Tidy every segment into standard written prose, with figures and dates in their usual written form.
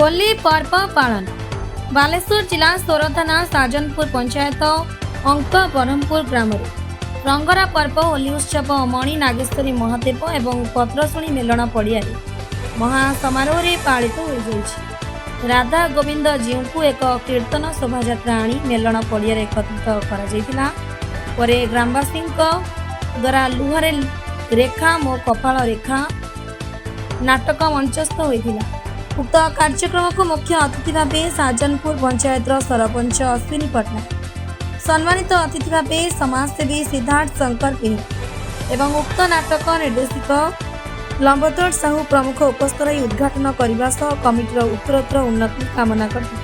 होली पर्व पालन बालेश्वर जिला सोर थाना साजनपुर पंचायत अंक ब्रह्मपुर ग्राम रंगरा पर्व होली उत्सव मणि नागेश्वरी महादेव एवं पत्रशुणी मेलन पड़िया महासमारोह पालित हो राधा गोविंद जीव को एक कीर्तन शोभा आनी मेलन पड़िया एकत्रित कर ग्रामवासी द्वारा लुहरे रेखा मो कपाल रेखा नाटक मंचस्थ होता। उक्त कार्यक्रम को मुख्य अतिथि भाव साजनपुर पंचायत सरपंच अश्विनी पट्टनायक सम्मानित अतिथि भाव समाजसेवी सिद्धार्थ शंकर पिही एवं उक्त नाटक निर्देशक लंबोदर साहू प्रमुख उपस्थित रही उद्घाटन करने सह कमिटीर उत्तरोत्तर उन्नति कामना करते।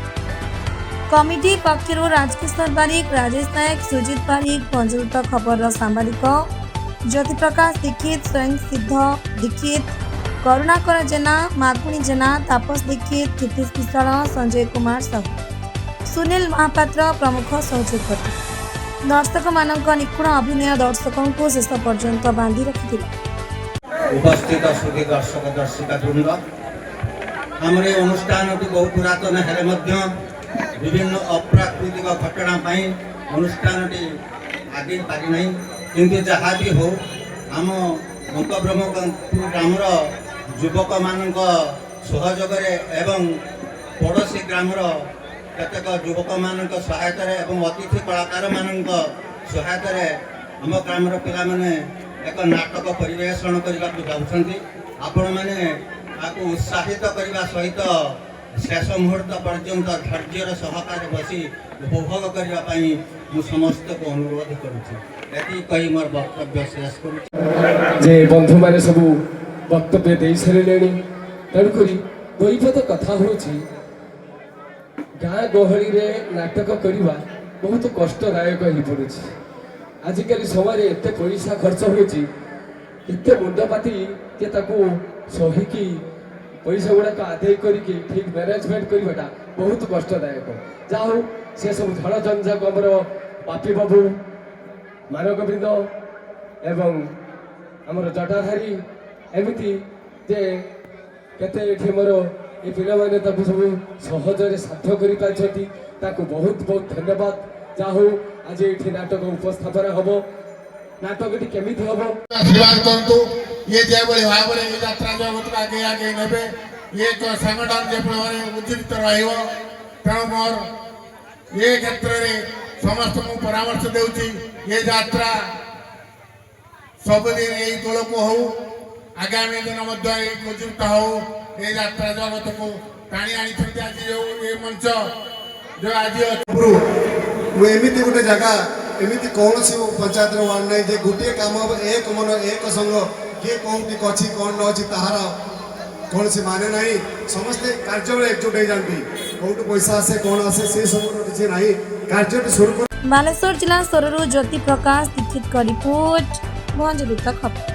कमिटी पक्षर राजकिशोर बारिक, राजेश नायक, सुजित बारिक, पंजीकृत खबर सांबादिक ज्योति प्रकाश दीक्षित, स्वयं सिद्ध दीक्षित, करुणाकर जेना, माकुणी जेना, तापस दीक्षित, क्षितिश विशाल, संजय कुमार साहू, सुनील महापात्र प्रमुख सहयोग करते। दर्शक मानक निपुण अभिनय दर्शकों को शेष पर्यंत बांधि रखि उपस्थित सुधी दर्शक दर्शिका वृंद आमर ये अनुष्ठान बहुत पुरातन हेले विभिन्न अप्राकृतिक घटना अनुष्ठान आगे पारि ना किंतु जहाँ भी हो आम अंक ब्रह्मपुर ग्रामर युवक मान सहयोग एवं पड़ोशी ग्रामर केतेक युवक मान सहायता एवं अतिथि कलाकार मान सहायता आम ग्रामर पिला माने एक नाटक परिवेषण करने जाऊँगी। आपण मैंने उत्साहित करने सहित शेष मुहूर्त पर्यंत धैर्यर सहकार बसी उपभोग करने समस्त को अनुरोध करुँच मोर वक्तव्य शेष कर बंधु मैंने सब वक्तव्य दे सारे तेणुक दुईपद कथा हूँ गाँ गहली में नाटक करवा बहुत कष्टदायक हो पड़े। आजिकल समय एत पैसा खर्च होते मुंडपाती सहीकी पैसा गुड़ाक आदाय करके ठीक मैनेजमेंट करवाटा बहुत कष्टदायक। जहा हो से सब धड़ जंजाक आमर बापी बाबू, मानवगोविंद एवं आमर जटाधारी एमती जे केते मोर ये पिला माने सब सहजरे साध्य कर बहुत बहुत धन्यवाद। जहा हो आज ये नाटक उपस्थापन हम नाटक केमी हम आशीर्वाद करतु ये जो भाव में ये यात्रा जो आगे आगे ने ये संगठन जो उज्जीवित तेणु मोर ये क्षेत्र में समस्त को परामर्श देउची ये यात्रा सबुदिन यही तोल को हो आगामी दिन उज्जीवित हो ये यात्रा जगत को टाणी आनी आज जो ये मंच जो आज एमती गोटे जगह एमती कौन सी पंचायत वार्ड ना जे गोटे कम एक मन एक संग किए कौटी अच्छी कौन न अच्छी ताहार कौन सी माने ना समस्ते कार्य एकजुट हो जाती कौट पैसा आसे कौन आसे से सब किसी ना कार्य शुरू। बालेश्वर जिला सोररू ज्योति प्रकाश दीक्षित का रिपोर्ट भंजरुत खबर।